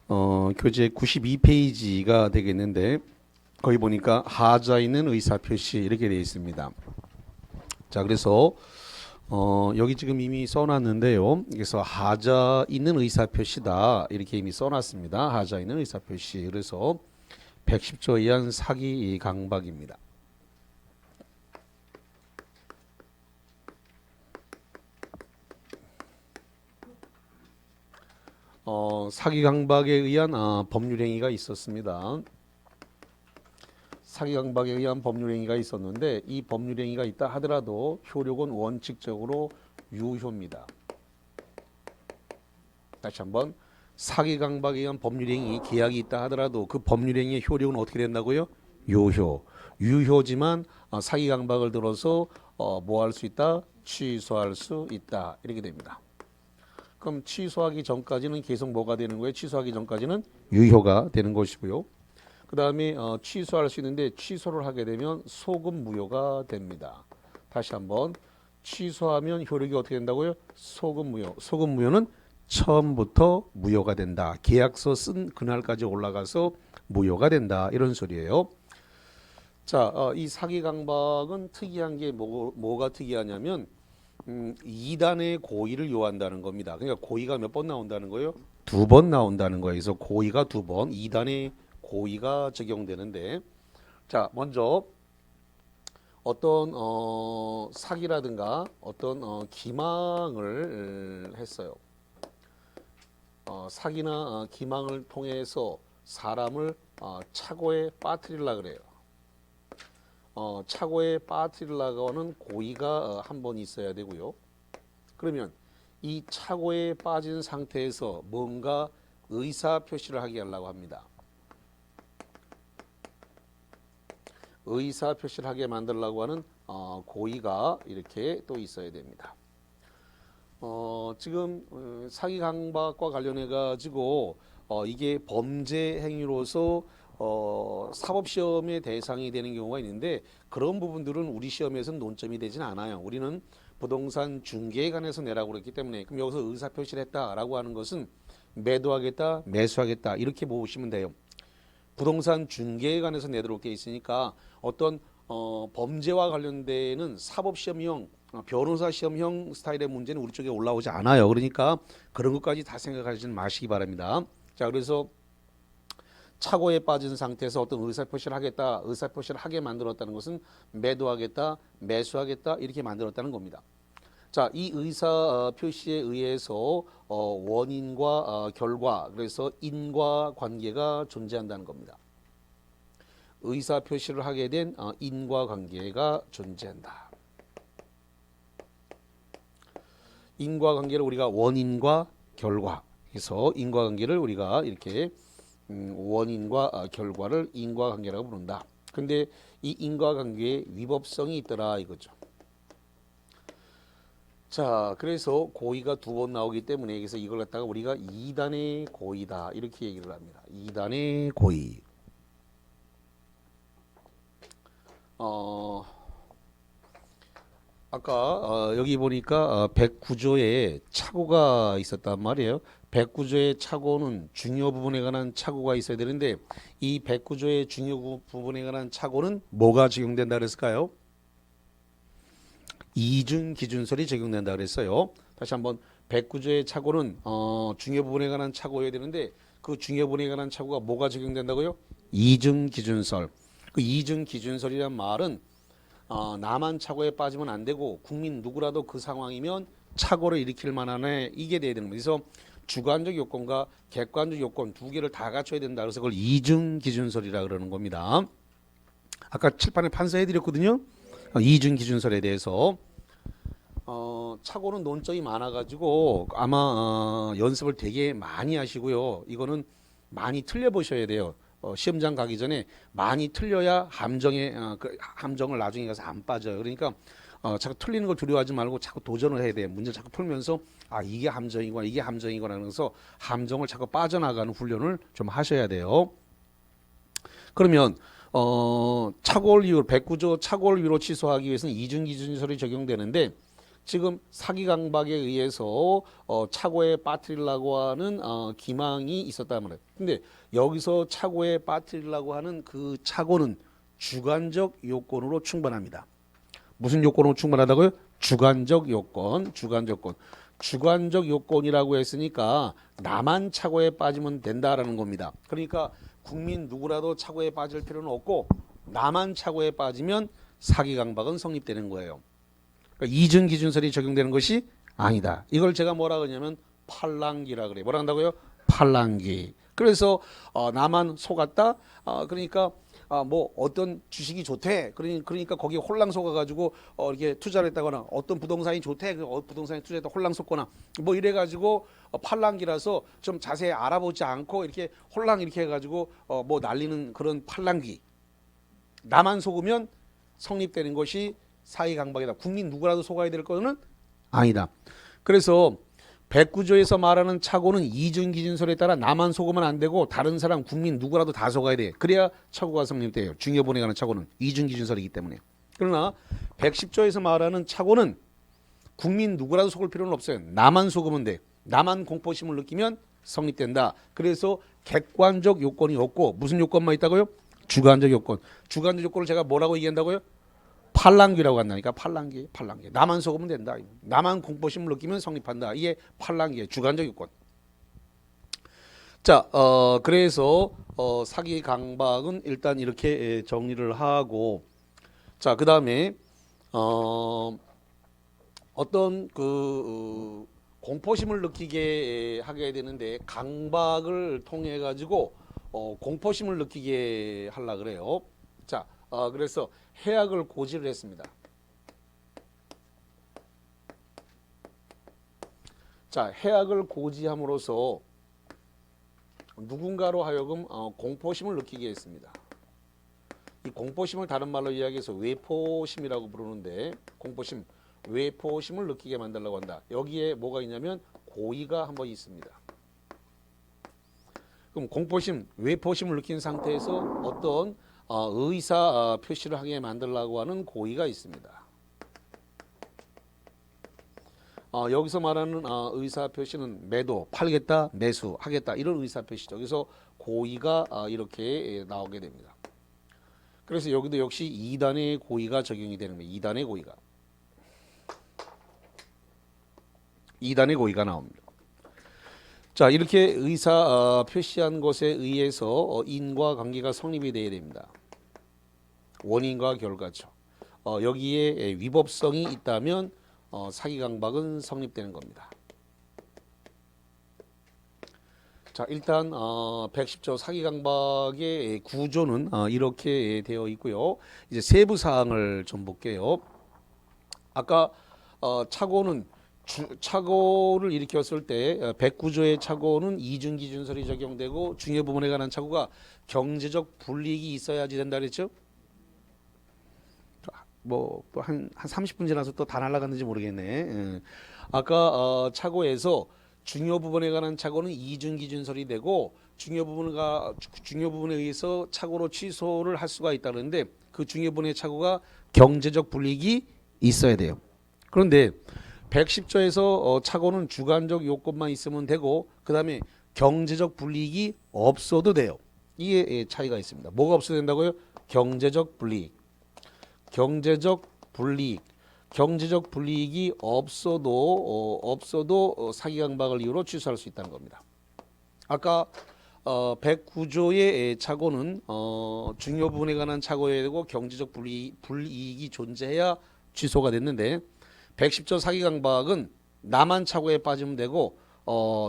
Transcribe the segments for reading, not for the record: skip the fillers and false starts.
교재 92페이지가 되겠는데 거기 보니까 하자 있는 의사표시 이렇게 되어 있습니다. 자, 그래서 여기 지금 이미 써놨는데요. 그래서 하자 있는 의사표시다 이렇게 이미 써놨습니다. 하자 있는 의사표시. 그래서 110조에 의한 사기 강박입니다. 사기 강박에 의한 법률행위가 있었습니다. 사기 강박에 의한 법률행위가 있었는데 이 법률행위가 있다 하더라도 효력은 원칙적으로 유효입니다. 다시 한번 사기 강박에 의한 법률행위 계약이 있다 하더라도 그 법률행위의 효력은 어떻게 된다고요? 유효. 유효지만 사기 강박을 들어서 뭐 할 수 있다? 취소할 수 있다. 이렇게 됩니다. 그럼 취소하기 전까지는 계속 뭐가 되는 거예요? 취소하기 전까지는 유효가 되는 것이고요. 그 다음에 취소할 수 있는데 취소를 하게 되면 소급 무효가 됩니다. 다시 한번 취소하면 효력이 어떻게 된다고요? 소급 무효. 소급 무효는 처음부터 무효가 된다. 계약서 쓴 그날까지 올라가서 무효가 된다. 이런 소리예요. 자, 이 사기 강박은 특이한 게 뭐가 특이하냐면 2단의 고의를 요한다는 겁니다. 그러니까 고의가 몇 번 나온다는 거예요? 2번 나온다는 거예요. 그래서 고의가 2번, 2단의 고의가 적용되는데, 자, 먼저 어떤 사기라든가 어떤 기망을 했어요. 사기나 기망을 통해서 사람을 차고에 빠뜨리려고 그래요. 차고에 빠뜨리려고 하는 고의가 한 번 있어야 되고요. 그러면 이 차고에 빠진 상태에서 뭔가 의사 표시를 하게 하려고 합니다. 의사 표시를 하게 만들려고 하는 고의가 이렇게 또 있어야 됩니다. 지금 사기 강박과 관련해 가지고 이게 범죄 행위로서 사법시험의 대상이 되는 경우가 있는데 그런 부분들은 우리 시험에서는 논점이 되진 않아요. 우리는 부동산 중개에 관해서 내라고 그랬기 때문에 그럼 여기서 의사표시를 했다라고 하는 것은 매도하겠다, 매수하겠다 이렇게 보시면 돼요. 부동산 중개에 관해서 내도록 되어 있으니까 어떤 범죄와 관련되는 사법시험형, 변호사 시험형 스타일의 문제는 우리 쪽에 올라오지 않아요. 그러니까 그런 것까지 다 생각하지는 마시기 바랍니다. 자, 그래서 차고에 빠진 상태에서 어떤 의사표시를 하겠다, 의사표시를 하게 만들었다는 것은 매도하겠다, 매수하겠다 이렇게 만들었다는 겁니다. 자, 이 의사표시에 의해서 원인과 결과, 그래서 인과관계가 존재한다는 겁니다. 의사표시를 하게 된 인과관계가 존재한다. 인과관계를 우리가 원인과 결과, 그래서 인과관계를 우리가 이렇게 원인과 결과를 인과관계라고 부른다. 근데 이 인과관계에 위법성이 있더라 이거죠. 자, 그래서 고의가 2번 나오기 때문에 그래서 이걸 갖다가 우리가 2단의 고의다 이렇게 얘기를 합니다. 2단의 고의. 아까 여기 보니까 109조에 착오가 있었단 말이에요. 109조의 착오는 중요 부분에 관한 착오가 있어야 되는데 이 109조의 중요 부분에 관한 착오는 뭐가 적용된다 그랬을까요? 이중 기준설이 적용된다 그랬어요. 다시 한번 109조의 착오는 중요 부분에 관한 착오여야 되는데 그 중요 부분에 관한 착오가 뭐가 적용된다고요? 이중 기준설. 그 이중 기준설이란 말은 나만 착오에 빠지면 안 되고 국민 누구라도 그 상황이면 착오를 일으킬 만한 이게 돼야 되는 거예요. 그래서 주관적 요건과 객관적 요건 두 개를 다 갖춰야 된다. 그래서 그걸 이중 기준설이라 그러는 겁니다. 아까 칠판에 판서해 드렸거든요. 이중 기준설에 대해서 착오는 논점이 많아가지고 아마 연습을 되게 많이 하시고요. 이거는 많이 틀려보셔야 돼요. 시험장 가기 전에 많이 틀려야 함정을 나중에 가서 안 빠져요. 그러니까 자꾸 틀리는 걸 두려워하지 말고 자꾸 도전을 해야 돼요. 문제 자꾸 풀면서 이게 함정이구나 이게 함정이구나 하면서 함정을 자꾸 빠져나가는 훈련을 좀 하셔야 돼요. 그러면 착오를 이유로 109조 착오를 이유로 취소하기 위해서는 이중기준설이 적용되는데 지금 사기 강박에 의해서 차고에 빠뜨리려고 하는 기망이 있었단 말이에요. 근데 여기서 차고에 빠뜨리려고 하는 그 차고는 주관적 요건으로 충분합니다. 무슨 요건으로 충분하다고요? 주관적 요건, 주관적 요건이라고 했으니까 나만 차고에 빠지면 된다라는 겁니다. 그러니까 국민 누구라도 차고에 빠질 필요는 없고 나만 차고에 빠지면 사기 강박은 성립되는 거예요. 그러니까 이중 기준설이 적용되는 것이 아니다. 이걸 제가 뭐라 그러냐면 팔랑귀라 그래. 뭐라 한다고요? 팔랑귀. 그래서 나만 속았다. 그러니까 뭐 어떤 주식이 좋대. 그러니까 거기에 홀랑 속아가지고 이렇게 투자를 했다거나 어떤 부동산이 좋대. 그 부동산에 투자했다 홀랑 속거나 뭐 이래가지고 팔랑귀라서 좀 자세히 알아보지 않고 이렇게 홀랑 이렇게 해가지고 뭐 날리는 그런 팔랑귀. 나만 속으면 성립되는 것이 사기 강박이다. 국민 누구라도 속아야 될 거는 아니다. 그래서 백구조에서 말하는 착오는 이중기준설에 따라 나만 속으면 안 되고 다른 사람 국민 누구라도 다 속아야 돼. 그래야 착오가 성립돼요. 중요본에 관한 착오는 이중기준설이기 때문에. 그러나 110조에서 말하는 착오는 국민 누구라도 속을 필요는 없어요. 나만 속으면 돼. 나만 공포심을 느끼면 성립된다. 그래서 객관적 요건이 없고 무슨 요건만 있다고요? 주관적 요건. 주관적 요건을 제가 뭐라고 얘기한다고요? 팔랑귀라고 한다니까. 팔랑귀. 나만 속으면 된다. 나만 공포심을 느끼면 성립한다. 이게 팔랑귀의 주관적 요건. 자, 그래서 사기 강박은 일단 이렇게 정리를 하고, 자, 그 다음에 어떤 그 공포심을 느끼게 하게 되는데 강박을 통해 가지고 공포심을 느끼게 하려 그래요. 자, 그래서 해악을 고지를 했습니다. 자, 해악을 고지함으로써 누군가로 하여금 공포심을 느끼게 했습니다. 이 공포심을 다른 말로 이야기해서 외포심이라고 부르는데 공포심, 외포심을 느끼게 만들려고 한다. 여기에 뭐가 있냐면 고의가 한번 있습니다. 그럼 공포심, 외포심을 느낀 상태에서 어떤 의사 표시를 하게 만들려고 하는 고의가 있습니다. 여기서 말하는 의사 표시는 매도, 팔겠다, 매수하겠다 이런 의사 표시죠. 그래서 고의가 이렇게 나오게 됩니다. 그래서 여기도 역시 2단의 고의가 적용이 되는 거예요. 2단의 고의가. 2단의 고의가 나옵니다. 자, 이렇게 의사 표시한 것에 의해서 인과 관계가 성립이 되어야 됩니다. 원인과 결과죠. 여기에 위법성이 있다면 사기 강박은 성립되는 겁니다. 자, 일단 110조 사기 강박의 구조는 이렇게 되어 있고요. 이제 세부 사항을 좀 볼게요. 아까 착오는 착오를 일으켰을 때 109조의 착오는 이중기준설이 적용되고 중요 부분에 관한 착오가 경제적 불이익이 있어야지 된다 그랬죠. 뭐 한 30분 지나서 또 다 날아갔는지 모르겠네. 아까 착오에서 중요 부분에 관한 착오는 이중기준설이 되고 중요 부분에 의해서 착오로 취소를 할 수가 있다는데 그 중요 부분의 착오가 경제적 불이익이 있어야 돼요. 그런데 110조에서 착오는 주관적 요건만 있으면 되고 그 다음에 경제적 불이익이 없어도 돼요. 이게 차이가 있습니다. 뭐가 없어도 된다고요? 경제적 불이익. 경제적 불이익이 없어도 사기 강박을 이유로 취소할 수 있다는 겁니다. 아까 109조의 착오는 중요 부분에 관한 착오여야 되고 경제적 불이익이 존재해야 취소가 됐는데 110조 사기 강박은 나만 착오에 빠지면 되고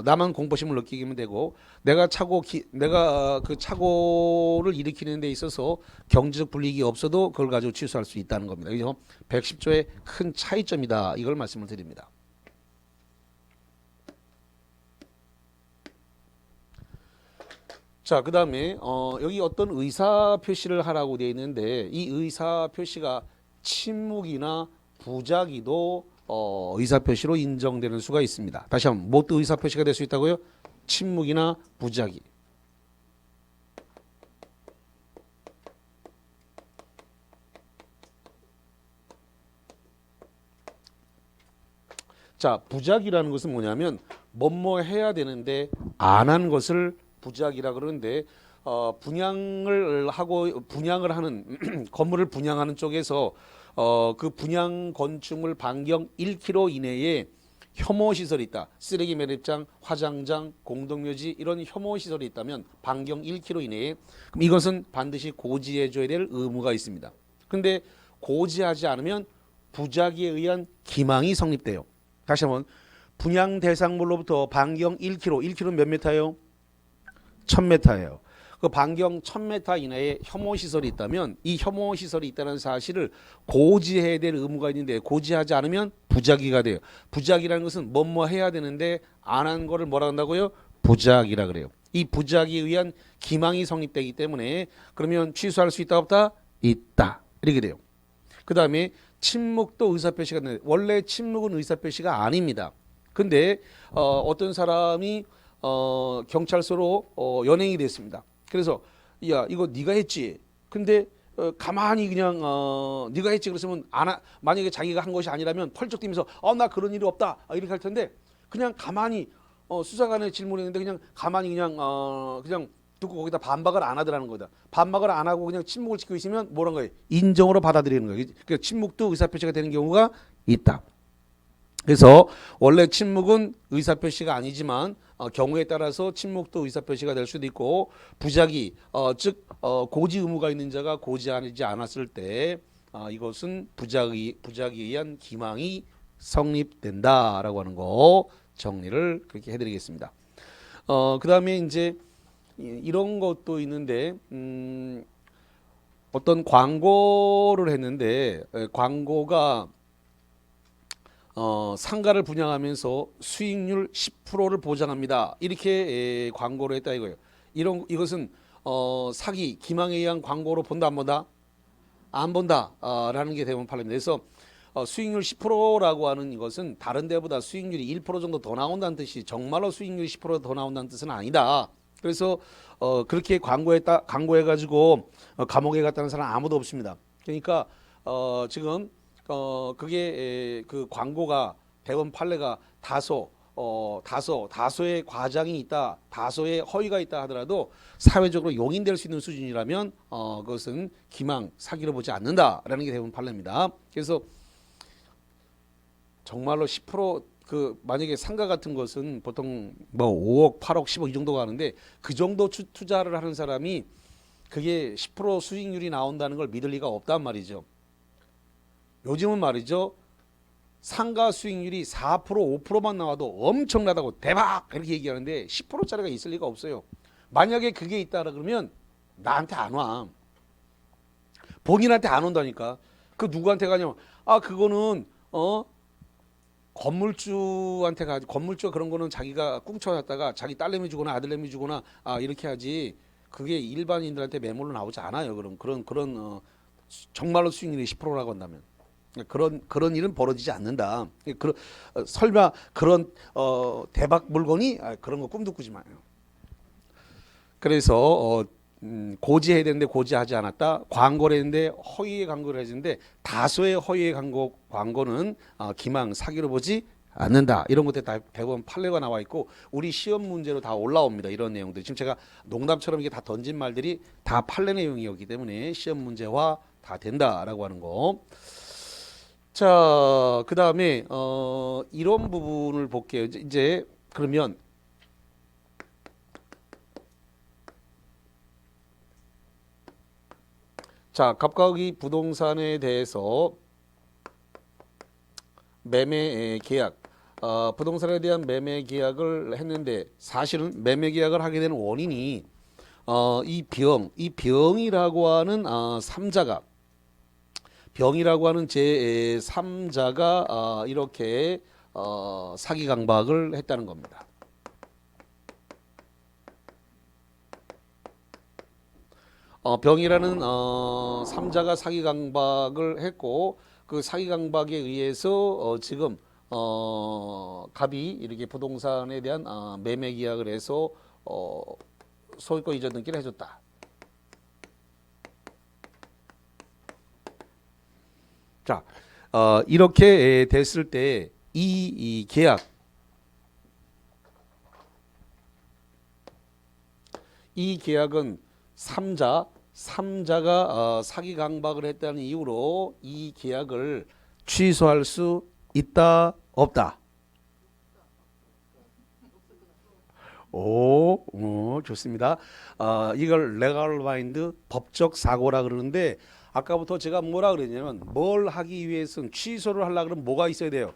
나만 공포심을 느끼면 되고 내가 그 착오를 일으키는 데 있어서 경제적 불이익이 없어도 그걸 가지고 취소할 수 있다는 겁니다. 그래서 110조의 큰 차이점이다. 이걸 말씀을 드립니다. 자, 그 다음에 여기 어떤 의사 표시를 하라고 되어 있는데 이 의사 표시가 침묵이나 부작위도 의사표시로 인정되는 수가 있습니다. 다시 한번 뭐 또 의사표시가 될 수 있다고요? 침묵이나 부작위. 자, 부작이라는 것은 뭐냐면 뭐뭐 해야 되는데 안 한 것을 부작이라 그러는데 분양을 하는 건물을 분양하는 쪽에서 그 분양 건축물 반경 1km 이내에 혐오 시설이 있다. 쓰레기 매립장, 화장장, 공동묘지 이런 혐오 시설이 있다면 반경 1km 이내에 그럼 이것은 반드시 고지해 줘야 될 의무가 있습니다. 근데 고지하지 않으면 부작위에 의한 기망이 성립돼요. 다시 한번 분양 대상물로부터 반경 1km, 1km 몇 미터예요? 1000m예요. 그 반경 1000m 이내에 혐오 시설이 있다면 이 혐오 시설이 있다는 사실을 고지해야 될 의무가 있는데 고지하지 않으면 부작위가 돼요. 부작위라는 것은 뭐뭐 해야 되는데 안 한 거를 뭐라 한다고요? 부작위라 그래요. 이 부작위에 의한 기망이 성립되기 때문에 그러면 취소할 수 있다 없다? 있다. 이렇게 돼요. 그 다음에 침묵도 의사표시가 되는데 원래 침묵은 의사표시가 아닙니다. 근데 어떤 사람이 경찰서로 연행이 됐습니다. 그래서 야 이거 네가 했지. 근데 가만히 그냥 네가 했지 그랬으면 만약에 자기가 한 것이 아니라면 펄쩍 뛰면서 나 그런 일이 없다 이렇게 할 텐데 그냥 가만히 수사관의 질문했는데 그냥 가만히 그냥 듣고 거기다 반박을 안 하더라는 거다. 반박을 안 하고 그냥 침묵을 지키고 있으면 뭐란 거예요? 인정으로 받아들이는 거예요. 그러니까 침묵도 의사표시가 되는 경우가 있다. 그래서 원래 침묵은 의사표시가 아니지만 경우에 따라서 침묵도 의사표시가 될 수도 있고 부작위 즉 고지 의무가 있는 자가 고지하지 않았을 때 이것은 부작위에 의한 기망이 성립된다라고 하는 거 정리를 그렇게 해드리겠습니다. 그 다음에 이제 이런 것도 있는데 어떤 광고를 했는데 광고가 상가를 분양하면서 수익률 10%를 보장합니다. 이렇게 광고를 했다 이거예요. 이것은 사기, 기망에 의한 광고로 본다 안 본다? 안 본다 라는 게 대부분 판례입니다. 그래서 수익률 10%라고 하는 이것은 다른 데보다 수익률이 1% 정도 더 나온다는 뜻이 정말로 수익률이 10%더 나온다는 뜻은 아니다. 그래서 그렇게 광고해가지고 감옥에 갔다는 사람 아무도 없습니다. 그러니까 지금 그게 그 광고가 대법원 판례가 다소의 과장이 있다, 다소의 허위가 있다 하더라도 사회적으로 용인될 수 있는 수준이라면 그것은 기망, 사기로 보지 않는다라는 게 대법원 판례입니다. 그래서 정말로 10% 만약에 상가 같은 것은 보통 뭐 5억, 8억, 10억 이 정도 가는데 그 정도 투자를 하는 사람이 그게 10% 수익률이 나온다는 걸 믿을 리가 없단 말이죠. 요즘은 말이죠. 상가 수익률이 4%, 5%만 나와도 엄청나다고 대박 이렇게 얘기하는데 10%짜리가 있을 리가 없어요. 만약에 그게 있다 그러면 나한테 안 와. 본인한테 안 온다니까. 그 누구한테 가냐면 그거는 건물주한테 가지. 건물주가 그런 거는 자기가 꿍쳐놨다가 자기 딸내미 주거나 아들내미 주거나 이렇게 하지. 그게 일반인들한테 매물로 나오지 않아요. 그런 정말로 수익률이 10%라고 한다면. 그런 일은 벌어지지 않는다. 설마 그런 대박 물건이 그런 거 꿈도 꾸지 마요. 그래서 고지해야 되는데 고지하지 않았다. 광고를 했는데 허위의 광고를 했는데 다소의 허위의 광고는 기망 사기로 보지 않는다. 이런 것들 다 대법원 판례가 나와 있고 우리 시험 문제로 다 올라옵니다. 이런 내용들. 지금 제가 농담처럼 이게 다 던진 말들이 다 판례 내용이었기 때문에 시험 문제화 다 된다라고 하는 거. 자, 그 다음에 이런 부분을 볼게요. 이제 그러면 자, 갑각이 부동산에 대해서 매매 계약, 부동산에 대한 매매 계약을 했는데 사실은 매매 계약을 하게 되는 원인이 이 병이라고 하는 삼자가 병이라고 하는 제3자가 이렇게 사기 강박을 했다는 겁니다. 병이라는 3자가 사기 강박을 했고 그 사기 강박에 의해서 지금 갑이 이렇게 부동산에 대한 매매 계약을 해서 소유권 이전 등기를 해줬다. 자, 이렇게 됐을 때 이 계약, 이 계약은 삼자가 사기 강박을 했다는 이유로 이 계약을 취소할 수 있다 없다. 좋습니다. 이걸 legal bind 법적 사고라 그러는데 아까부터 제가 뭐라 그랬냐면 뭘 하기 위해서는 취소를 하려고 그러면 뭐가 있어야 돼요?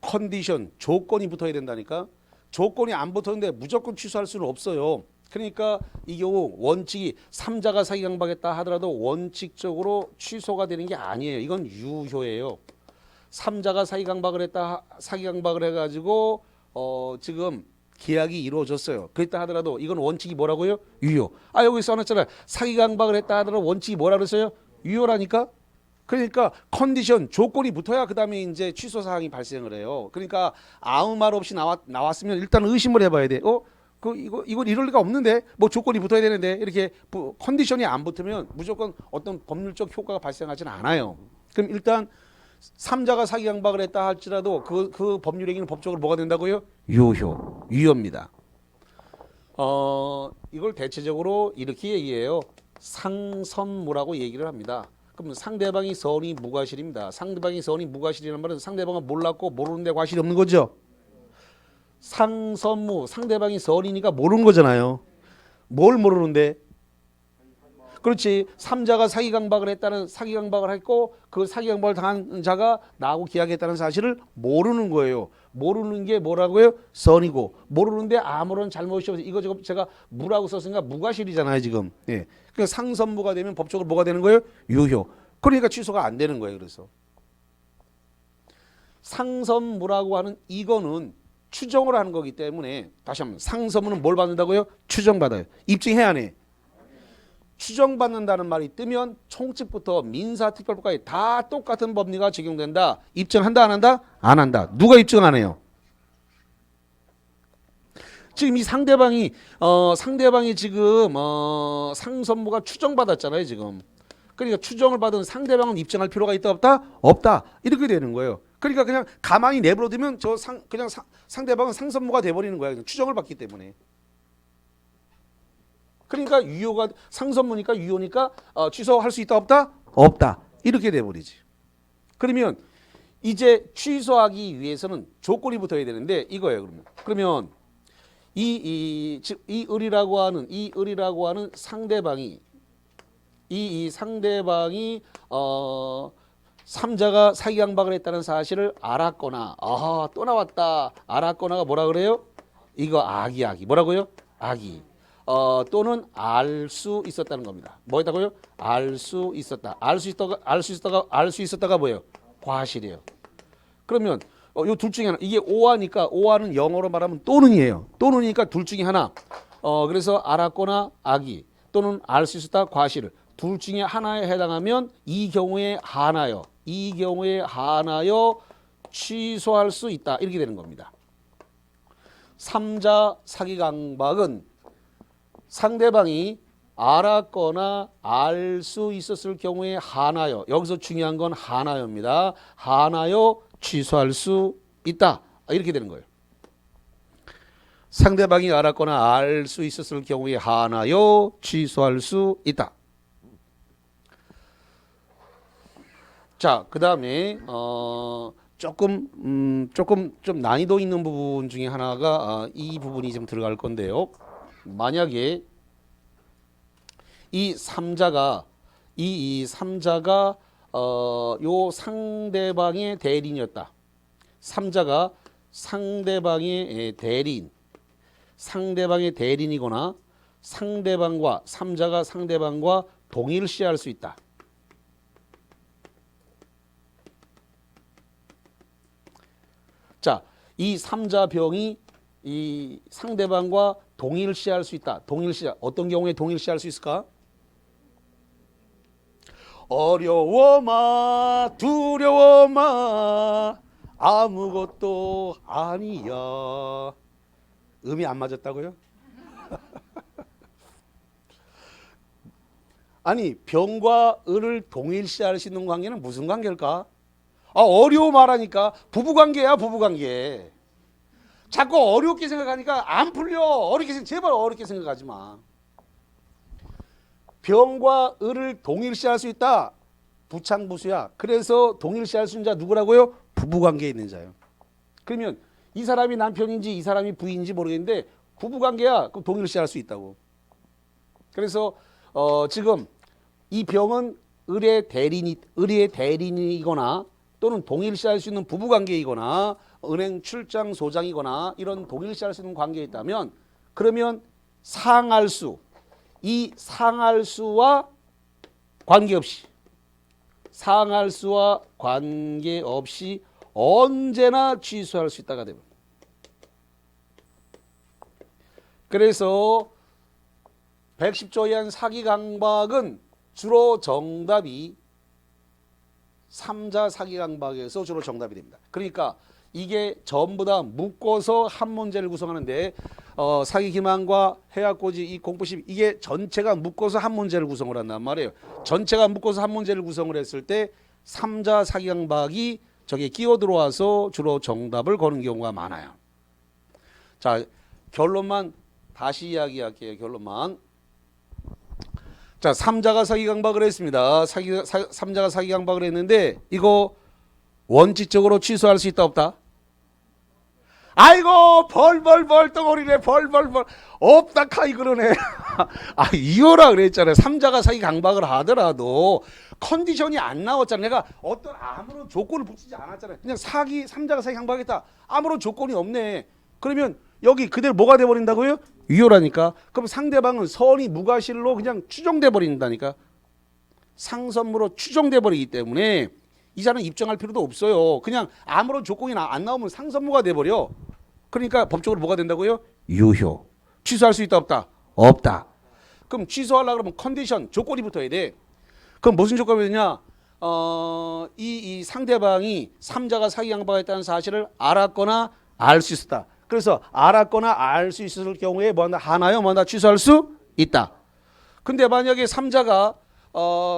컨디션, 조건이 붙어야 된다니까. 조건이 안 붙었는데 무조건 취소할 수는 없어요. 그러니까 이 경우 원칙이 삼자가 사기 강박했다 하더라도 원칙적으로 취소가 되는 게 아니에요. 이건 유효예요. 삼자가 사기 강박을 했다, 사기 강박을 해가지고 지금 계약이 이루어졌어요. 그랬다 하더라도 이건 원칙이 뭐라고요? 유효. 여기 써놨잖아요. 사기 강박을 했다 하더라도 원칙이 뭐라 그랬어요? 유효라니까. 그러니까 컨디션, 조건이 붙어야 그 다음에 이제 취소 사항이 발생을 해요. 그러니까 아무 말 없이 나왔으면 일단 의심을 해봐야 돼. 이건 이럴 리가 없는데 뭐 조건이 붙어야 되는데 이렇게 컨디션이 안 붙으면 무조건 어떤 법률적 효과가 발생하지는 않아요. 그럼 일단 삼자가 사기 강박을 했다 할지라도 그 법률 행위는 법적으로 뭐가 된다고요? 유효입니다. 이걸 대체적으로 이렇게 얘기해요. 상선무라고 얘기를 합니다. 그럼 상대방이 선이 무과실입니다. 상대방이 선이 무과실이라는 말은 상대방은 몰랐고 모르는데 과실이 없는 거죠. 상선무, 상대방이 선이니까 모르는 거잖아요. 뭘 모르는데? 그렇지. 삼자가 사기 강박을 했다는, 사기 강박을 했고 그 사기 강박을 당한 자가 나하고 계약했다는 사실을 모르는 거예요. 모르는 게 뭐라고요? 선이고. 모르는데 아무런 잘못이 없어. 이거 지금 제가 무라고 썼으니까 무과실이잖아요 지금. 예. 그러니까 상선무가 되면 법적으로 뭐가 되는 거예요? 유효. 그러니까 취소가 안 되는 거예요. 그래서 상선무라고 하는 이거는 추정을 하는 거기 때문에 다시 한번 상선무는 뭘 받는다고요? 추정받아요. 입증해야 안 해? 추정받는다는 말이 뜨면 총칙부터 민사특별법까지 다 똑같은 법리가 적용된다. 입증한다 안 한다? 안 한다. 누가 입증 안 해요? 지금 이 상대방이 지금 상선무가 추정받았잖아요 지금. 그러니까 추정을 받은 상대방은 입증할 필요가 있다 없다? 없다. 이렇게 되는 거예요. 그러니까 그냥 가만히 내버려두면 그냥 상대방은 상선무가 돼버리는 거야. 그냥 추정을 받기 때문에. 그러니까 유효가 상선무니까 유효니까 취소할 수 있다 없다? 없다. 이렇게 돼버리지. 그러면 이제 취소하기 위해서는 조건이 붙어야 되는데 이거예요. 그러면 이 을이라고 하는 상대방이 이 상대방이 삼자가 사기 강박을 했다는 사실을 알았거나 또 나왔다. 알았거나가 뭐라 그래요? 이거 악이 뭐라고요? 악이. 또는 알 수 있었다는 겁니다. 뭐였다고요? 알 수 있었다. 알 수 있었다가 뭐예요? 과실이에요. 그러면 요 둘 중에 하나. 이게 오하니까 오하는 영어로 말하면 또는이에요. 또는이니까 둘 중에 하나. 그래서 알았거나 악이 또는 알 수 있었다 과실을 둘 중에 하나에 해당하면 이 경우에 하나여 취소할 수 있다. 이렇게 되는 겁니다. 삼자 사기 강박은 상대방이 알았거나 알 수 있었을 경우에 하나여. 여기서 중요한 건 하나여입니다. 하나여 취소할 수 있다. 이렇게 되는 거예요. 상대방이 알았거나 알 수 있었을 경우에 하나여 취소할 수 있다. 자, 그 다음에 조금 좀 난이도 있는 부분 중에 하나가 이 부분이 좀 들어갈 건데요. 만약에 이 삼자가 요 상대방의 대리인이었다. 삼자가 상대방의 대리인이거나 삼자가 상대방과 동일시할 수 있다. 자, 이 삼자병이 이 상대방과 동일시할 수 있다. 동일시 어떤 경우에 동일시할 수 있을까? 어려워마 두려워마 아무것도 아니야. 음이 안 맞았다고요? 아니 병과 을을 동일시할 수 있는 관계는 무슨 관계일까? 어려워 말하니까 부부관계야 부부관계. 자꾸 어렵게 생각하니까 안 풀려. 제발 어렵게 생각하지 마. 병과 을을 동일시할 수 있다. 부창부수야. 그래서 동일시할 수 있는 자 누구라고요? 부부관계에 있는 자요. 그러면 이 사람이 남편인지 이 사람이 부인인지 모르겠는데 부부관계야. 그럼 동일시할 수 있다고. 그래서 지금 이 병은 을의 대리인이거나 또는 동일시할 수 있는 부부관계이거나 은행 출장 소장이거나 이런 동일시할 수 있는 관계에 있다면 그러면 상할수, 이 상할수와 관계없이 언제나 취소할 수 있다가 됩니다. 그래서 110조에 의한 사기 강박은 주로 정답이 3자 사기 강박에서 주로 정답이 됩니다. 그러니까 이게 전부 다 묶어서 한 문제를 구성하는데 사기 기망과 해악고지 이 공포심 이게 전체가 묶어서 한 문제를 구성을 한단 말이에요. 전체가 묶어서 한 문제를 구성을 했을 때 3자 사기 강박이 저게 끼어 들어와서 주로 정답을 거는 경우가 많아요. 자, 결론만 다시 이야기할게요. 결론만. 자, 3자가 사기 강박을 했습니다. 3자가 사기 강박을 했는데 이거 원칙적으로 취소할 수 있다 없다? 아이고 벌벌벌 덩어리네 벌벌벌 없다 카이 그러네. 이거라 그랬잖아요. 3자가 사기 강박을 하더라도 컨디션이 안 나왔잖아요. 내가 어떤 아무런 조건을 붙이지 않았잖아요. 그냥 3자가 사기 강박했다. 아무런 조건이 없네. 그러면 여기 그대로 뭐가 돼버린다고요? 유효라니까. 그럼 상대방은 선이 무과실로 그냥 추정돼 버린다니까. 상선무로 추정돼 버리기 때문에 이 사람은 입증할 필요도 없어요. 그냥 아무런 조건이 안 나오면 상선무가 돼버려. 그러니까 법적으로 뭐가 된다고요? 유효. 취소할 수 있다 없다? 없다. 그럼 취소하려고 그러면 컨디션, 조건이 붙어야 돼. 그럼 무슨 조건이 되냐? 이 상대방이 3자가 사기 강박했다는 사실을 알았거나 알 수 있었다. 그래서 알았거나 알 수 있었을 경우에 하나요? 취소할 수 있다. 근데 만약에 3자가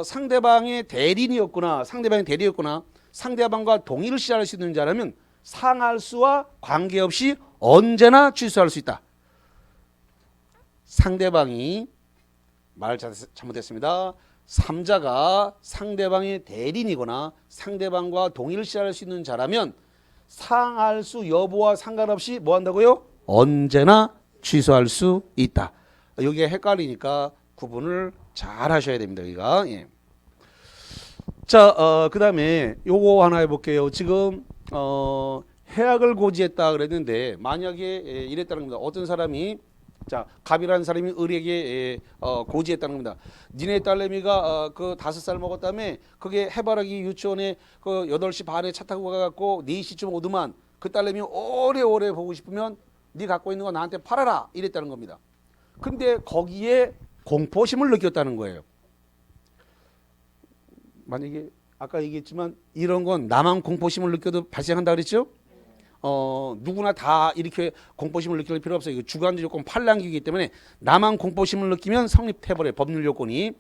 상대방의 대리인이었구나. 상대방과 동의를 시할 수 있는 자라면 상할수와 관계없이 언제나 취소할 수 있다. 상대방이 말 잘못했습니다. 3자가 상대방의 대리인이거나 상대방과 동의를 시할 수 있는 자라면 상할수 여부와 상관없이 뭐 한다고요? 언제나 취소할 수 있다. 여기에 헷갈리니까 구분을 잘 하셔야 됩니다. 여기가. 예. 자, 그 다음에 요거 하나 해볼게요. 지금 해악을 고지했다 그랬는데 만약에 이랬다는 겁니다. 어떤 사람이 자 갑이라는 사람이 을에게 고지했다는 겁니다. 니네 딸내미가 그 5살 먹었다며 그게 해바라기 유치원에 그 8시 반에 차 타고 가갖고 4시쯤 오더만 그 딸내미 오래오래 보고 싶으면 네 갖고 있는 거 나한테 팔아라 이랬다는 겁니다. 근데 거기에 공포심을 느꼈다는 거예요. 만약에 아까 얘기했지만 이런 건 나만 공포심을 느껴도 발생한다 그랬죠? 누구나 다 이렇게 공포심을 느낄 필요 없어요. 이거 주관적 요건 팔랑기이기 때문에 나만 공포심을 느끼면 성립해버려요. 법률 요건이.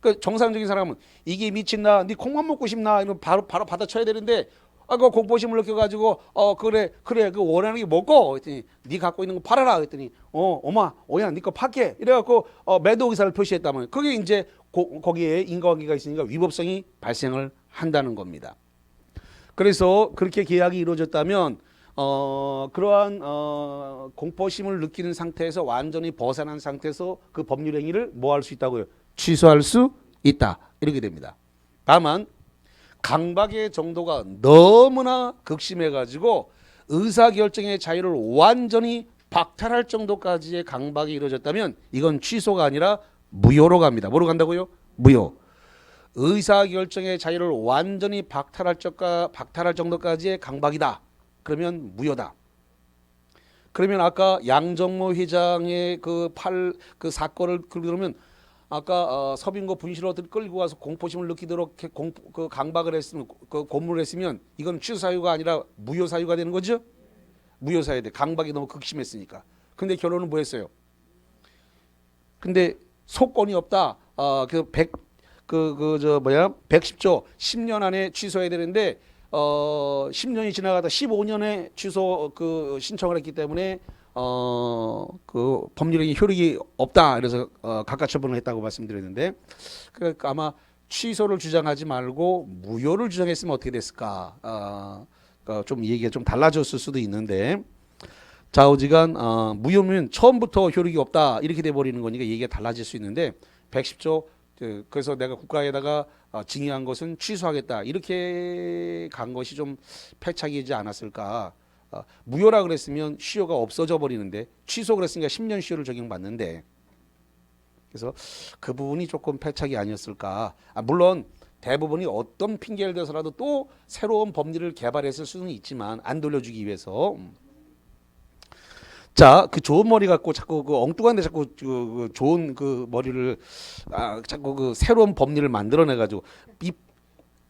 그 정상적인 사람은 이게 미친나, 네 콩만 먹고 싶나 이러면 바로 받아쳐야 되는데 그 공포심을 느껴가지고 그래 그 원하는 게 먹고 그랬더니 네 갖고 있는 거 팔아라 그랬더니 엄마 오야 네 거 팔게 이래갖고 매도 의사를 표시했다면 그게 이제 거기에 인과관계가 있으니까 위법성이 발생을 한다는 겁니다. 그래서 그렇게 계약이 이루어졌다면 그러한 공포심을 느끼는 상태에서 완전히 벗어난 상태에서 그 법률 행위를 뭐 할 수 있다고요? 취소할 수 있다. 이렇게 됩니다. 다만 강박의 정도가 너무나 극심해가지고 의사결정의 자유를 완전히 박탈할 정도까지의 강박이 이루어졌다면 이건 취소가 아니라 무효로 갑니다. 뭐로 간다고요? 무효. 의사결정의 자유를 완전히 박탈할 정도까지의 강박이다. 그러면 무효다. 그러면 아까 양정모 회장의 그 사건을 그러면 아까 서빙고 분실로 끌고 가서 공포심을 느끼도록 그 강박을 했으면 그 고문을 했으면 이건 취소 사유가 아니라 무효 사유가 되는 거죠? 무효 사유 돼. 강박이 너무 극심했으니까. 근데 결론은 뭐였어요? 근데 소권이 없다. 110조 10년 안에 취소해야 되는데 10년이 지나가다 15년에 취소 그 신청을 했기 때문에 그 법률의 효력이 없다. 그래서 각각 처분을 했다고 말씀드렸는데 그러니까 아마 취소를 주장하지 말고 무효를 주장했으면 어떻게 됐을까? 좀 얘기가 좀 달라졌을 수도 있는데 좌우지간 무효면 처음부터 효력이 없다 이렇게 돼 버리는 거니까 얘기가 달라질 수 있는데 110조 그래서 내가 국가에다가 징의한 것은 취소하겠다 이렇게 간 것이 좀 패착이지 않았을까. 무효라 그랬으면 시효가 없어져 버리는데 취소 그랬으니까 10년 시효를 적용받는데 그래서 그 부분이 조금 패착이 아니었을까. 물론 대부분이 어떤 핑계를 대서라도 또 새로운 법리를 개발했을 수는 있지만 안 돌려주기 위해서. 자, 그 좋은 머리 갖고 자꾸 그 엉뚱한데 자꾸 그 좋은 그 머리를 자꾸 그 새로운 법리를 만들어내 가지고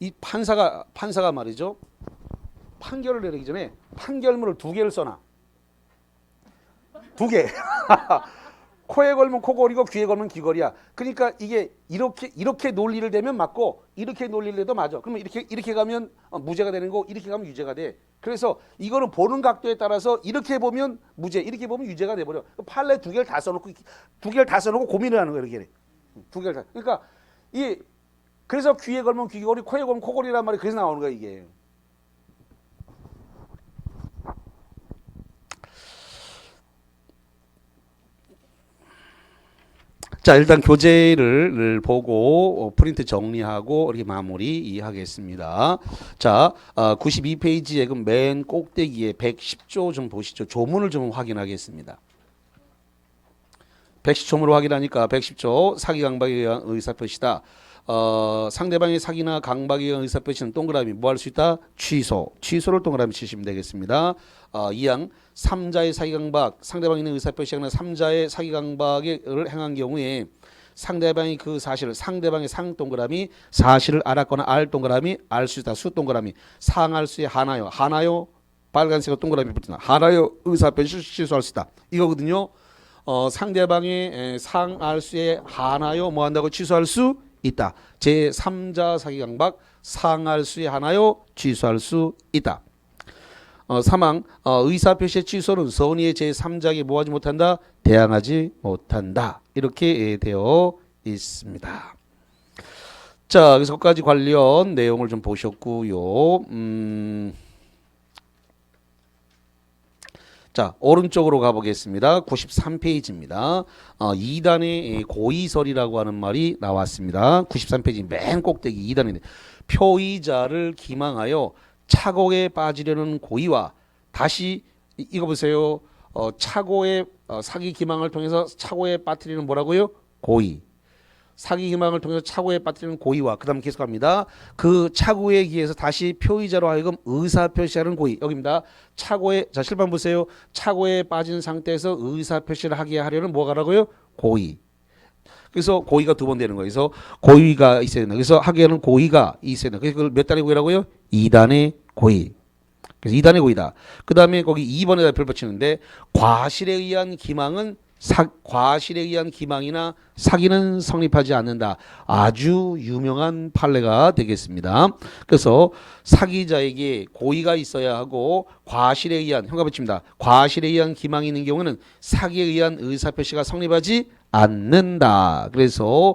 이 판사가 말이죠. 판결을 내리기 전에 판결문을 2개를 써놔. 2개. 코에 걸면 코걸이고 귀에 걸면 귀걸이야. 그러니까 이게 이렇게 논리를 대면 맞고 이렇게 논리를 대도 맞아. 그러면 이렇게 가면 무죄가 되는 거고 이렇게 가면 유죄가 돼. 그래서 이거는 보는 각도에 따라서 이렇게 보면 무죄, 이렇게 보면 유죄가 돼 버려. 판례 2개를 다 써놓고 고민을 하는 거야 이렇게. 2개를 다. 그러니까 그래서 귀에 걸면 귀걸이, 코에 걸면 코걸이란 말이 그래서 나오는 거야 이게. 자, 일단 교재를 보고 프린트 정리하고 이렇게 마무리하겠습니다. 자, 92페이지에 그럼 맨 꼭대기에 110조 좀 보시죠. 조문을 좀 확인하겠습니다. 110조문을 확인하니까 110조 사기 강박에 의한 의사표시다. 상대방의 사기나 강박에 의한 의사표시는 동그라미 뭐 할 수 있다? 취소를 동그라미 치시면 되겠습니다. 2항 3자의 사기 강박, 상대방이 있는 의사표시하는 3자의 사기 강박을 행한 경우에 상대방이 그 사실을 상대방의 상 동그라미 사실을 알았거나 알 동그라미 알 수 있다 수 동그라미 상할 수의 하나요 빨간색으로 동그라미 붙이나 하나요 의사표시 취소할 수 있다 이거거든요. 상대방의 상할 수의 하나요 뭐 한다고 취소할 수 있다. 제3자 사기 강박 상할 수의 하나요 취소할 수 있다. 3항 의사표시의 취소는 선의의 제3자에게 뭐하지 못한다? 대항하지 못한다. 이렇게 되어 있습니다. 자, 그래서 거기까지 관련 내용을 좀 보셨고요. 자, 오른쪽으로 가보겠습니다. 93페이지입니다. 2단의 고의설이라고 하는 말이 나왔습니다. 93페이지 맨 꼭대기 2단인데 표의자를 기망하여 착오에 빠지려는 고의와 다시 이거 보세요. 착오에 사기 기망을 통해서 착오에 빠뜨리는 뭐라고요? 고의. 사기 기망을 통해서 착오에 빠뜨리는 고의와 그다음 계속합니다. 그 착오에 의해서 다시 표의자로 하여금 의사 표시하는 고의. 여기입니다. 착오에 자 실판 보세요. 착오에 빠진 상태에서 의사 표시를 하게 하려는 뭐가 라고요? 고의. 그래서 고의가 2번 되는 거예요. 그래서 고의가 있어야 된다. 그래서 하게 하는 고의가 있어야 된다. 그래서 그걸 몇 단의 고의라고요? 2단의 고의. 그래서 2단의 고의다. 그 다음에 거기 2번에다 별 붙이는데 과실에 의한 기망은 과실에 의한 기망이나 사기는 성립하지 않는다. 아주 유명한 판례가 되겠습니다. 그래서 사기자에게 고의가 있어야 하고 과실에 의한 현가 붙입니다. 과실에 의한 기망이 있는 경우는 사기에 의한 의사표시가 성립하지 않는다. 그래서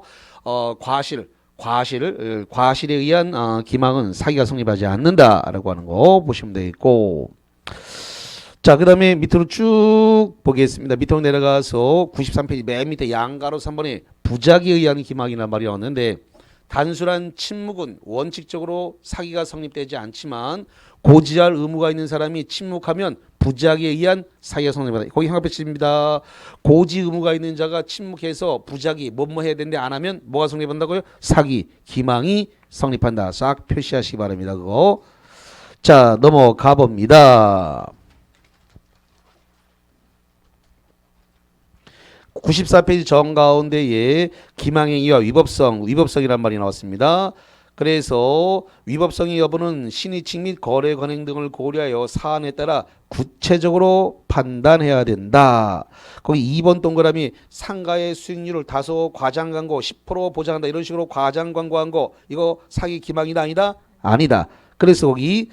과실에 의한 기망은 사기가 성립하지 않는다라고 하는 거 보시면 되겠고. 자, 그 다음에 밑으로 쭉 보겠습니다. 밑으로 내려가서 93페이지 맨 밑에 양가로 3번에 부작에 의한 기망이라는 말이 나왔는데 단순한 침묵은 원칙적으로 사기가 성립되지 않지만 고지할 의무가 있는 사람이 침묵하면 부작에 의한 사기가 성립한다. 거기 형합배치입니다. 고지 의무가 있는 자가 침묵해서 부작이 뭐뭐 해야 되는데 안 하면 뭐가 성립한다고요? 사기, 기망이 성립한다. 싹 표시하시기 바랍니다. 그거. 자, 넘어가 봅니다. 94페이지 정가운데에 기망행위와 위법성이란 말이 나왔습니다. 그래서 위법성의 여부는 신의칙 및 거래 관행 등을 고려하여 사안에 따라 구체적으로 판단해야 된다. 거기 2번 동그라미 상가의 수익률을 다소 과장 광고 10% 보장한다 이런 식으로 과장 광고한 거 이거 사기 기망이다 아니다? 아니다. 그래서 거기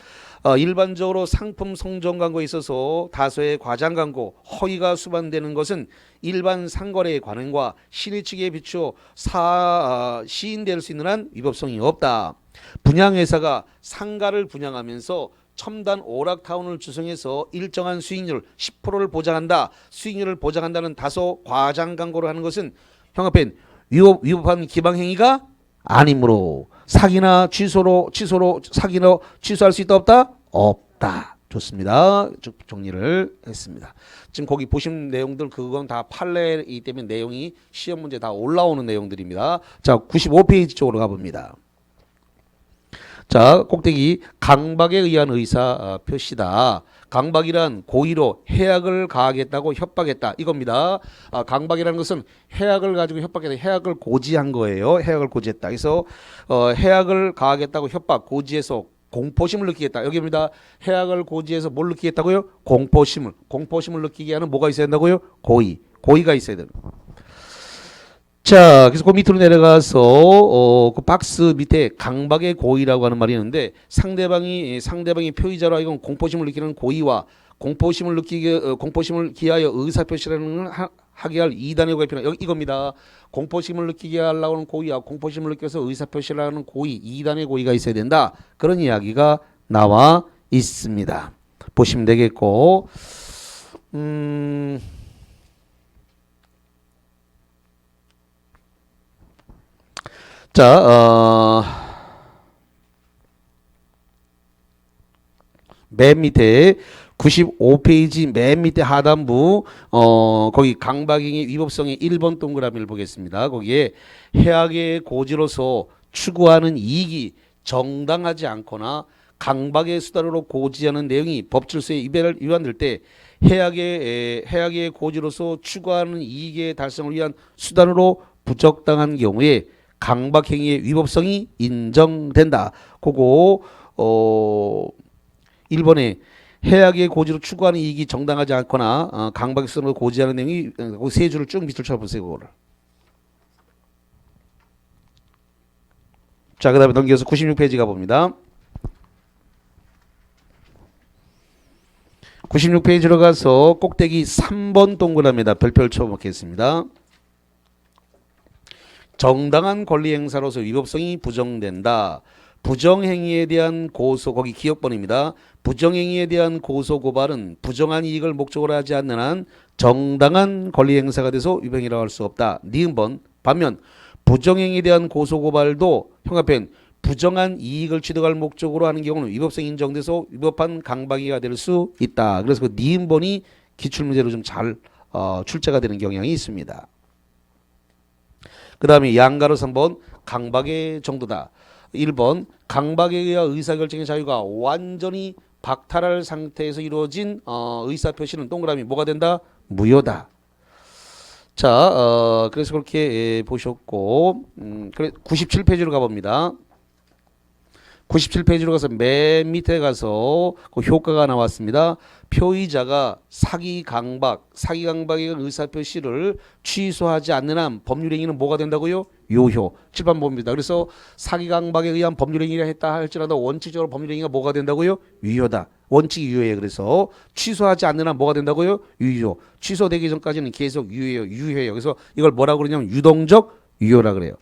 일반적으로 상품 성정 광고에 있어서 다소의 과장 광고, 허위가 수반되는 것은 일반 상거래의 관행과 신의 측에 비추어 시인될 수 있는 한 위법성이 없다. 분양회사가 상가를 분양하면서 첨단 오락타운을 구성해서 일정한 수익률 10%를 보장한다. 수익률을 보장한다는 다소 과장 광고를 하는 것은 형 앞엔 위법한 기방행위가 아니므로 사기나 사기나 취소할 수 있다 없다? 없다. 좋습니다. 쭉 정리를 했습니다. 지금 거기 보신 내용들 그건 다 판례이기 때문에 내용이 시험 문제 다 올라오는 내용들입니다. 자, 95페이지 쪽으로 가봅니다. 자, 꼭대기 강박에 의한 의사 표시다. 강박이란 고의로 해악을 가하겠다고 협박했다. 이겁니다. 강박이라는 것은 해악을 가지고 협박했다. 해악을 고지한 거예요. 해악을 고지했다. 그래서 해악을 가하겠다고 협박, 고지해서 공포심을 느끼겠다. 여기입니다. 해악을 고지해서 뭘 느끼겠다고요? 공포심을. 공포심을 느끼게 하는 뭐가 있어야 된다고요? 고의가 있어야 되는. 자, 그래서 그 밑으로 내려가서 그 박스 밑에 강박의 고의라고 하는 말이 있는데 상대방이 표의자로 하여금 공포심을 느끼는 고의와 공포심을 기하여 의사 표시라는 걸 하게 할 이단의 고의 표현. 이겁니다. 공포심을 느끼게 하려고 하는 고의와 공포심을 느껴서 의사 표시를 하는 고의, 이단의 고의가 있어야 된다. 그런 이야기가 나와 있습니다. 보시면 되겠고. 자, 맨 밑에 95페이지 맨 밑에 하단부 거기 강박행위 위법성의 1번 동그라미를 보겠습니다. 거기에 해악의 고지로서 추구하는 이익이 정당하지 않거나 강박의 수단으로 고지하는 내용이 법질서에 위반될 때 해악의 고지로서 추구하는 이익의 달성을 위한 수단으로 부적당한 경우에 강박행위의 위법성이 인정된다. 그거 1번에 해악의 고지로 추구하는 이익이 정당하지 않거나 강박의 수단으로 고지하는 내용이 그 세 줄을 쭉 밑을 쳐보세요. 그거를. 자, 그 다음에 넘겨서 96페이지 가봅니다. 96페이지로 가서 꼭대기 3번 동그라미에다 별표를 쳐먹겠습니다. 정당한 권리 행사로서 위법성이 부정된다. 부정행위에 대한 고소, 거기 기억번입니다. 부정행위에 대한 고소 고발은 부정한 이익을 목적으로 하지 않는 한 정당한 권리 행사가 돼서 위법행위라고 할 수 없다. 니은번. 반면 부정행위에 대한 고소 고발도 형 앞엔 부정한 이익을 취득할 목적으로 하는 경우는 위법성이 인정돼서 위법한 강박행위가 될 수 있다. 그래서 그 니은번이 기출문제로 좀 잘 출제가 되는 경향이 있습니다. 그 다음에 양가로 3번 강박의 정도다. 1번 강박에 의한 의사결정의 자유가 완전히 박탈할 상태에서 이루어진 의사표시는 동그라미 뭐가 된다? 무효다. 자, 그래서 그렇게 보셨고 그래 97페이지로 가봅니다. 97페이지로 가서 맨 밑에 가서 그 효과가 나왔습니다. 표의자가 사기 강박에 의한 의사표시를 취소하지 않는 한 법률행위는 뭐가 된다고요? 유효. 7번 봅니다. 그래서 사기 강박에 의한 법률행위를 했다 할지라도 원칙적으로 법률행위가 뭐가 된다고요? 유효다. 원칙이 유효해요. 그래서 취소하지 않는 한 뭐가 된다고요? 유효. 취소되기 전까지는 계속 유효해요. 그래서 이걸 뭐라고 그러냐면 유동적 유효라 그래요.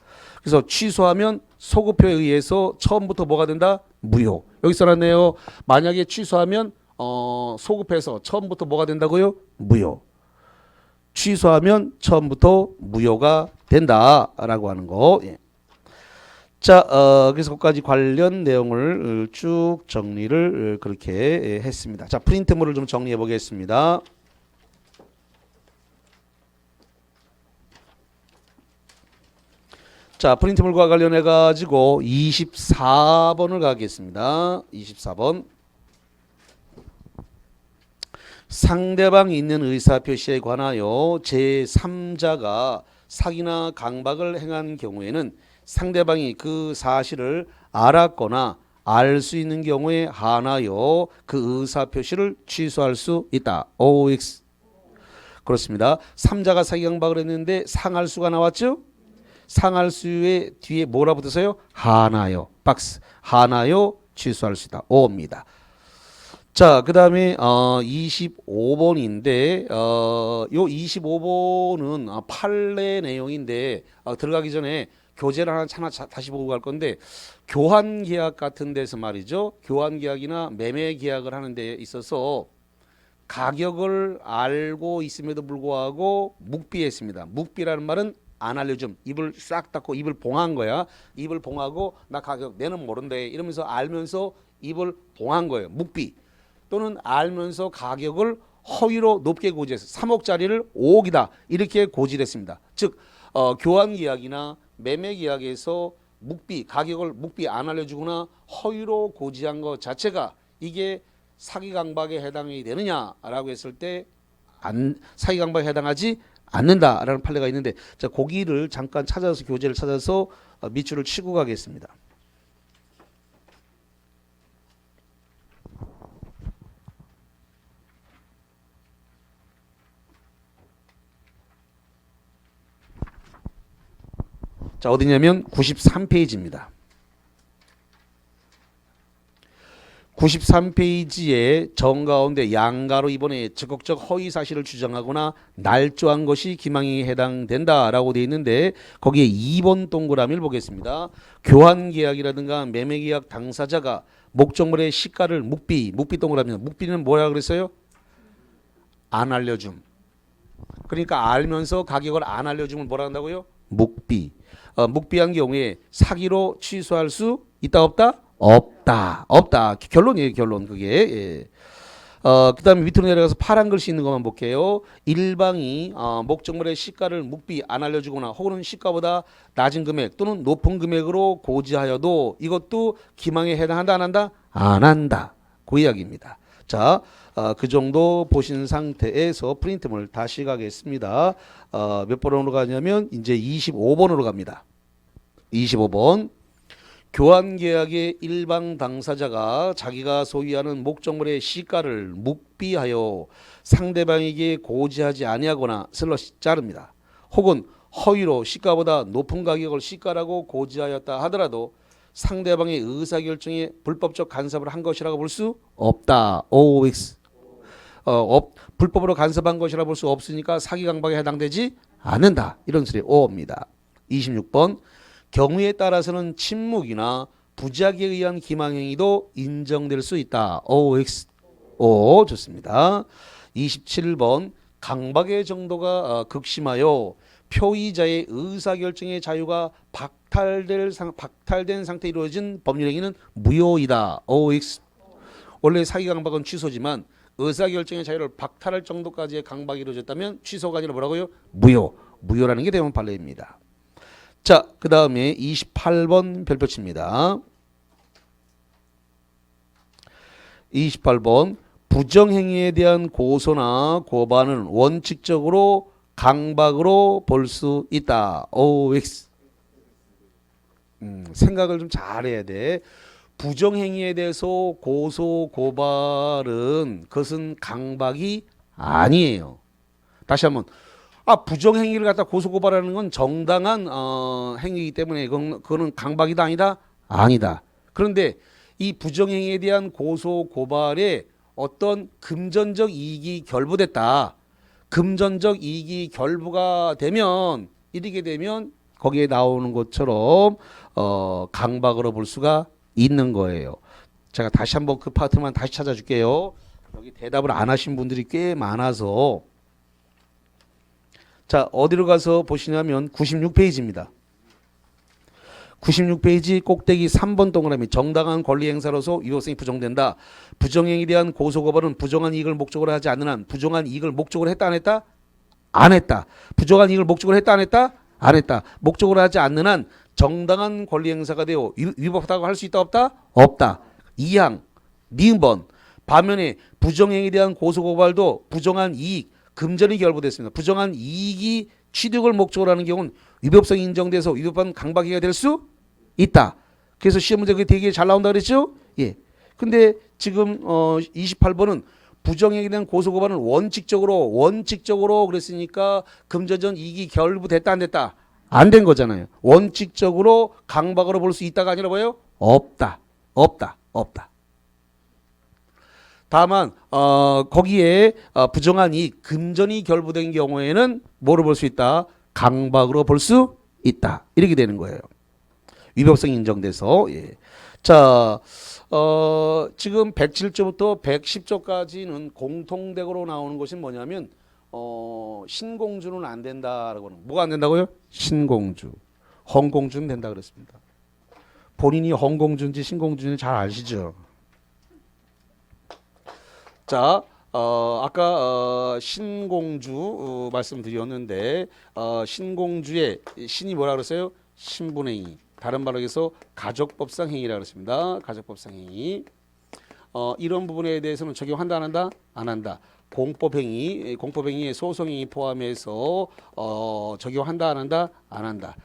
그래서 취소하면 소급표에 의해서 처음부터 뭐가 된다? 무효. 여기 써놨네요. 만약에 취소하면 소급해서 처음부터 뭐가 된다고요? 무효. 취소하면 처음부터 무효가 된다라고 하는 거. 예. 자, 그래서 거기까지 관련 내용을 쭉 정리를 그렇게 했습니다. 자, 프린트물을 좀 정리해 보겠습니다. 자, 프린트물과 관련해 가지고 24번을 가겠습니다. 24번. 상대방이 있는 의사표시에 관하여 제3자가 사기나 강박을 행한 경우에는 상대방이 그 사실을 알았거나 알 수 있는 경우에 한하여 그 의사표시를 취소할 수 있다. OX. 그렇습니다. 3자가 사기 강박을 했는데 상할 수가 나왔죠? 상할 수의 뒤에 뭐라 붙었어요? 한하여. 박스. 한하여 취소할 수 있다. 5입니다. 자, 그 다음에 25번인데 요 25번은 판례 내용인데 들어가기 전에 교재를 하나 다시 보고 갈 건데 교환 계약 같은 데서 말이죠. 교환 계약이나 매매 계약을 하는 데 있어서 가격을 알고 있음에도 불구하고 묵비했습니다. 묵비라는 말은 안 알려줌. 입을 싹 닫고 입을 봉한 거야. 입을 봉하고 나 가격 내는 모른대 이러면서 알면서 입을 봉한 거예요. 묵비. 또는 알면서 가격을 허위로 높게 고지해서 3억짜리를 5억이다 이렇게 고지했습니다. 즉 교환 계약이나 매매 계약에서 묵비 가격을 묵비 안 알려주거나 허위로 고지한 것 자체가 이게 사기 강박에 해당이 되느냐라고 했을 때 사기 강박에 해당하지 않는다라는 판례가 있는데 자 거기를 잠깐 찾아서 교재를 찾아서 밑줄을 치고 가겠습니다. 자 어디냐면 93페이지입니다. 93페이지에 정 가운데 양가로 이번에 적극적 허위 사실을 주장하거나 날조한 것이 기망행위에 해당된다라고 되어 있는데 거기에 2번 동그라미를 보겠습니다. 교환계약이라든가 매매계약 당사자가 목적물의 시가를 묵비 동그라미입니다. 묵비는 뭐라 그랬어요? 안 알려줌. 그러니까 알면서 가격을 안 알려주면 뭐라 한다고요? 묵비. 묵비한 경우에 사기로 취소할 수 있다 없다? 없다. 결론이에요. 결론 그게. 예. 그 다음에 밑으로 내려가서 파란 글씨 있는 것만 볼게요. 일방이 목적물의 시가를 묵비 안 알려주거나 혹은 시가보다 낮은 금액 또는 높은 금액으로 고지하여도 이것도 기망에 해당한다 안 한다? 안 한다. 그 이야기입니다. 자, 그 정도 보신 상태에서 프린트물 다시 가겠습니다. 몇 번으로 가냐면 이제 25번으로 갑니다. 25번. 교환계약의 일방 당사자가 자기가 소유하는 목적물의 시가를 묵비하여 상대방에게 고지하지 아니하거나 슬러시 자릅니다. 혹은 허위로 시가보다 높은 가격을 시가라고 고지하였다 하더라도 상대방의 의사결정에 불법적 간섭을 한 것이라고 볼 수 없다. OX. 불법으로 간섭한 것이라고 볼 수 없으니까 사기 강박에 해당되지 않는다. 이런 소리 O입니다. 26번. 경우에 따라서는 침묵이나 부작에 의한 기망행위도 인정될 수 있다. OX. O 좋습니다. 27번 강박의 정도가 극심하여 표의자의 의사결정의 자유가 박탈된 상태에 이루어진 법률행위는 무효이다. OX. 원래 사기 강박은 취소지만 의사결정의 자유를 박탈할 정도까지의 강박이 이루어졌다면 취소가 아니라 뭐라고요? 무효라는 게 대법원 판례입니다. 자, 그 다음에 28번 별표치입니다. 28번 부정행위에 대한 고소나 고발은 원칙적으로 강박으로 볼 수 있다. OX. 생각을 좀 잘해야 돼. 부정행위에 대해서 고소 고발은 그것은 강박이 아니에요. 다시 한번 부정행위를 갖다 고소고발하는 건 정당한 행위이기 때문에 그거는 강박이다 아니다? 아니다. 그런데 이 부정행위에 대한 고소고발에 어떤 금전적 이익이 결부됐다. 금전적 이익이 결부가 되면 이렇게 되면 거기에 나오는 것처럼 강박으로 볼 수가 있는 거예요. 제가 다시 한번 그 파트만 다시 찾아줄게요. 여기 대답을 안 하신 분들이 꽤 많아서 자 어디로 가서 보시냐면 96페이지입니다. 96페이지 꼭대기 3번 동그라미 정당한 권리 행사로서 위법성이 부정된다. 부정행위에 대한 고소고발은 부정한 이익을 목적으로 하지 않는 한 부정한 이익을 목적으로 했다 안 했다? 안 했다. 부정한 이익을 목적으로 했다 안 했다? 안 했다. 목적으로 하지 않는 한 정당한 권리 행사가 되어 위법하다고 할 수 있다 없다? 없다. 2항 니은번 반면에 부정행위에 대한 고소고발도 부정한 이익 금전이 결부됐습니다. 부정한 이익이 취득을 목적으로 하는 경우는 위법성이 인정돼서 위법한 강박행위가 될 수 있다. 그래서 시험 문제 그게 되게 잘 나온다 그랬죠? 예. 근데 지금 28번은 부정행위에 대한 고소고발은 원칙적으로 그랬으니까 금전적 이익이 결부됐다 안 됐다? 안 된 거잖아요. 원칙적으로 강박으로 볼 수 있다가 아니라 뭐예요? 없다. 없다. 다만 거기에 부정한 이익, 금전이 결부된 경우에는 뭐로 볼 수 있다? 강박으로 볼 수 있다. 이렇게 되는 거예요. 위법성 인정돼서. 예. 자, 지금 107조부터 110조까지는 공통되고로 나오는 것이 뭐냐면 신공주는 안 된다라고 하는. 뭐가 안 된다고요? 신공주. 헝공주는 된다 그랬습니다. 본인이 헝공주인지 신공주인지 잘 아시죠? 자, 아까 신공주 말씀드렸는데 신공주의 신이 뭐라 그랬어요? 신분행위. 다른 말로 해서 가족법상 행위라 그랬습니다. 가족법상 행위. 이런 부분에 대해서는 적용한다 안 한다? 안 한다. 공법행위의 소송행위 포함해서 적용한다 안 한다? 안 한다.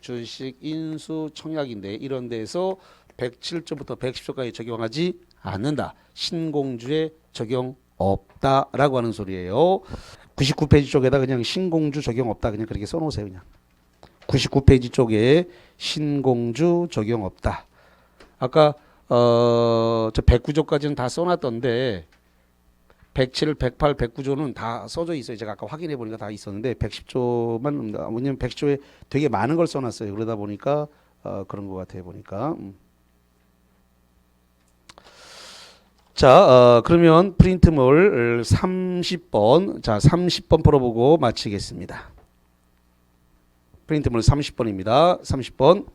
주식인수청약인데 이런 데에서 107조부터 110조까지 적용하지 않는다. 신공주에 적용 없다라고 하는 소리예요. 99페이지 쪽에다 그냥 신공주 적용 없다 그냥 그렇게 써놓으세요. 그냥 99페이지 쪽에 신공주 적용 없다. 아까 저 109조까지는 다 써놨던데 107, 108, 109조는 다 써져 있어요. 제가 아까 확인해 보니까 다 있었는데 110조만 왜냐면 110조에 되게 많은 걸 써놨어요. 그러다 보니까 그런 것 같아요. 보니까. 자, 그러면 프린트물 30번. 자, 30번 풀어보고 마치겠습니다. 프린트물 30번입니다. 30번.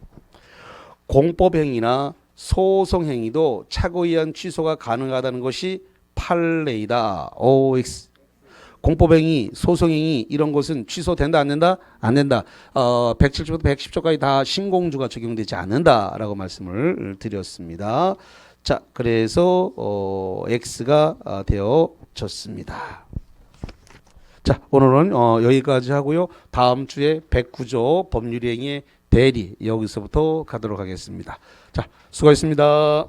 공법행위나 소송행위도 착오에 의한 취소가 가능하다는 것이 판례이다. OX. 공법행위, 소송행위 이런 것은 취소된다 안 된다? 안 된다. 107조부터 110조까지 다 신공주가 적용되지 않는다라고 말씀을 드렸습니다. 자, 그래서 X가 되어졌습니다. 자, 오늘은 여기까지 하고요. 다음 주에 109조 법률행위의 대리 여기서부터 가도록 하겠습니다. 자, 수고하셨습니다.